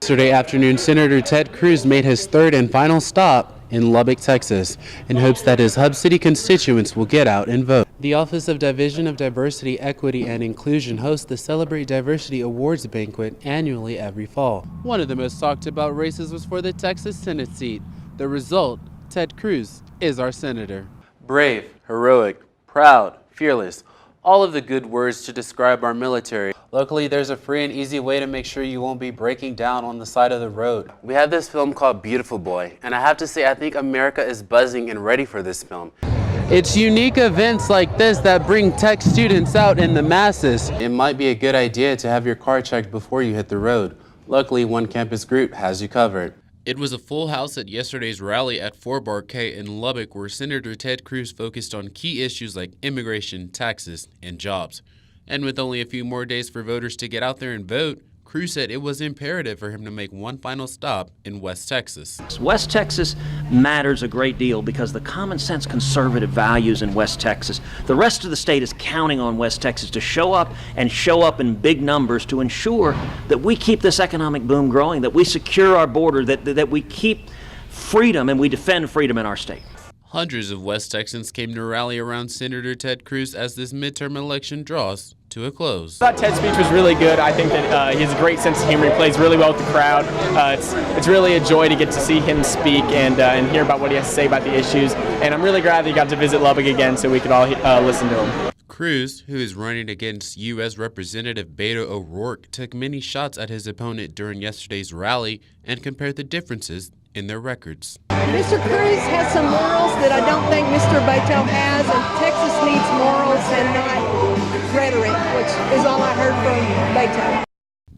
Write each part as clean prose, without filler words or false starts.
Yesterday afternoon, Senator Ted Cruz made his third and final stop in Lubbock, Texas, in hopes that his Hub City constituents will get out and vote. The Office of Division of Diversity, Equity, and Inclusion hosts the Celebrate Diversity Awards banquet annually every fall. One of the most talked about races was for the Texas Senate seat. The result, Ted Cruz is our senator. Brave, heroic, proud, fearless. All of the good words to describe our military. Luckily, there's a free and easy way to make sure you won't be breaking down on the side of the road. We have this film called Beautiful Boy, and I have to say I think America is buzzing and ready for this film. It's unique events like this that bring tech students out in the masses. It might be a good idea to have your car checked before you hit the road. Luckily, one campus group has you covered. It was a full house at yesterday's rally at 4 Bar K in Lubbock, where Senator Ted Cruz focused on key issues like immigration, taxes, and jobs. And with only a few more days for voters to get out there and vote, Cruz said it was imperative for him to make one final stop in West Texas. West Texas matters a great deal because the common sense conservative values in West Texas. The rest of the state is counting on West Texas to show up in big numbers to ensure that we keep this economic boom growing, that we secure our border, that we keep freedom and we defend freedom in our state. Hundreds of West Texans came to rally around Senator Ted Cruz as this midterm election draws to a close. I thought Ted's speech was really good. I think that he has a great sense of humor. He plays really well with the crowd. It's really a joy to get to see him speak and hear about what he has to say about the issues. And I'm really glad that he got to visit Lubbock again so we could all listen to him. Cruz, who is running against U.S. Representative Beto O'Rourke, took many shots at his opponent during yesterday's rally and compared the differences in their records. Mr. Cruz has some morals that I don't think Mr. Beto has, and Texas needs morals and not rhetoric, which is all I heard from Beto.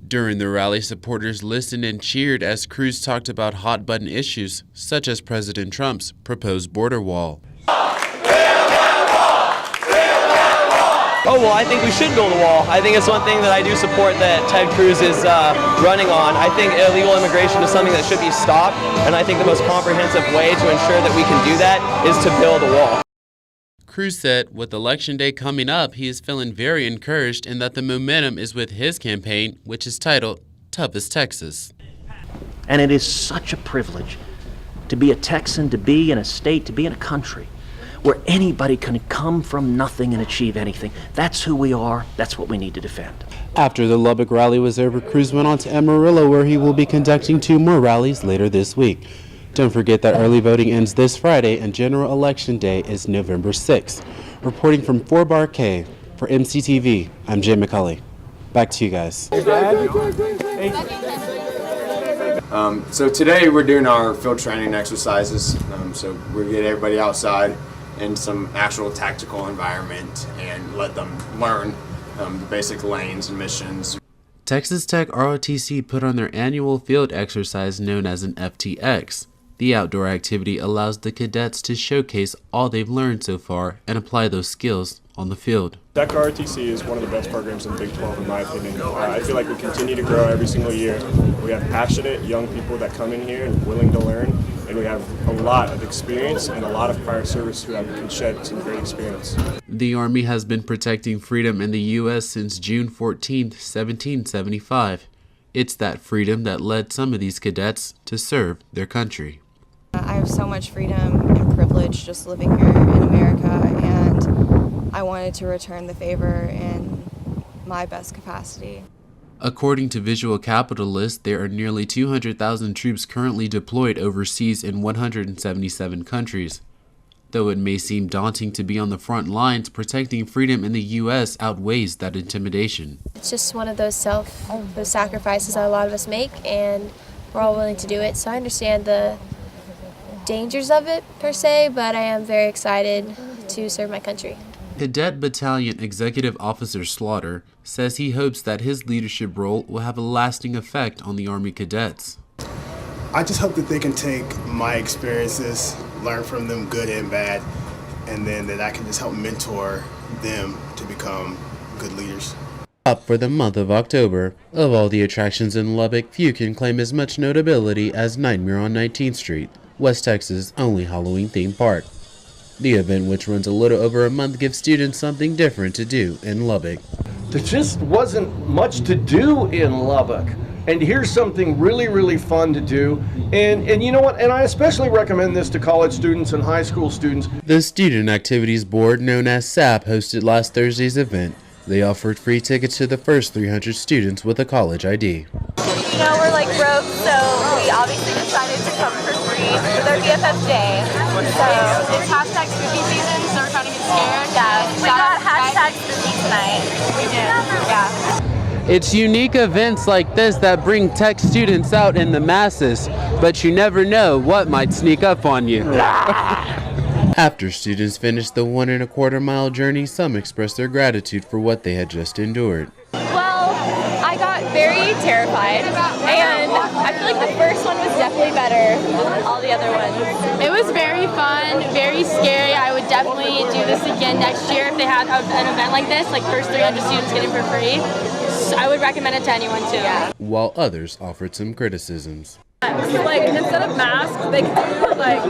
During the rally, supporters listened and cheered as Cruz talked about hot-button issues, such as President Trump's proposed border wall. Oh, well, I think we should build a wall. I think it's one thing that I do support that Ted Cruz is running on. I think illegal immigration is something that should be stopped, and I think the most comprehensive way to ensure that we can do that is to build a wall. Cruz said with Election Day coming up, he is feeling very encouraged and that the momentum is with his campaign, which is titled Toughest Texas. And it is such a privilege to be a Texan, to be in a state, to be in a country where anybody can come from nothing and achieve anything. That's who we are. That's what we need to defend. After the Lubbock rally was over, Cruz went on to Amarillo, where he will be conducting 2 more rallies later this week. Don't forget that early voting ends this Friday and General Election Day is November 6th. Reporting from 4 Bar K for MCTV, I'm Jay McCully. Back to you guys. So today we're doing our field training exercises. So we're getting everybody outside in some actual tactical environment and let them learn the basic lanes and missions. Texas Tech ROTC put on their annual field exercise known as an FTX. The outdoor activity allows the cadets to showcase all they've learned so far and apply those skills on the field. Tech ROTC is one of the best programs in the Big 12 in my opinion. I feel like we continue to grow every single year. We have passionate young people that come in here and willing to learn, and we have a lot of experience and a lot of prior service who can shed some great experience. The Army has been protecting freedom in the U.S. since June 14, 1775. It's that freedom that led some of these cadets to serve their country. I have so much freedom and privilege just living here in America, and I wanted to return the favor in my best capacity. According to Visual Capitalist, there are nearly 200,000 troops currently deployed overseas in 177 countries. Though it may seem daunting to be on the front lines, protecting freedom in the U.S. outweighs that intimidation. It's just one of those sacrifices that a lot of us make, and we're all willing to do it. So I understand the dangers of it, per se, but I am very excited to serve my country. Cadet Battalion Executive Officer Slaughter says he hopes that his leadership role will have a lasting effect on the Army cadets. I just hope that they can take my experiences, learn from them good and bad, and then that I can just help mentor them to become good leaders. Up for the month of October, of all the attractions in Lubbock, few can claim as much notability as Nightmare on 19th Street, West Texas' only Halloween-themed park. The event, which runs a little over a month, gives students something different to do in Lubbock. There just wasn't much to do in Lubbock. and here's something really, really fun to do. And you know what? And I especially recommend this to college students and high school students. The Student Activities Board, known as SAP, hosted last Thursday's event. They offered free tickets to the first 300 students with a college ID. You know, we're like broke, so we obviously decided to come for free for their BFF day. So it's hashtag spooky season, so we're trying to get scared. Yeah, we got hashtag spooky tonight. We do. Yeah. It's unique events like this that bring tech students out in the masses, but you never know what might sneak up on you. After students finished the 1.25 mile journey, some expressed their gratitude for what they had just endured. Well, I got very terrified, and I feel like the first one was definitely better than all the other ones. It was very fun, very scary. I would definitely do this again next year if they had an event like this, like first 300 students getting for free. So I would recommend it to anyone too. While others offered some criticisms. Like, instead of masks, they could do like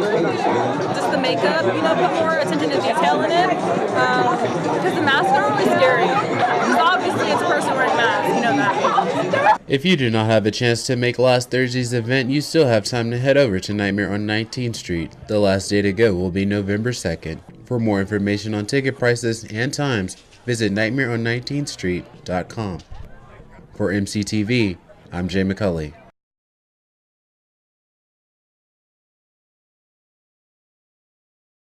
just the makeup, you know, put more attention to detail in it. Because the masks are really scary. Because obviously it's a person wearing masks, you know that. If you did not have a chance to make last Thursday's event, you still have time to head over to Nightmare on 19th Street. The last day to go will be November 2nd. For more information on ticket prices and times, visit nightmareon19thstreet.com. For MCTV, I'm Jay McCully.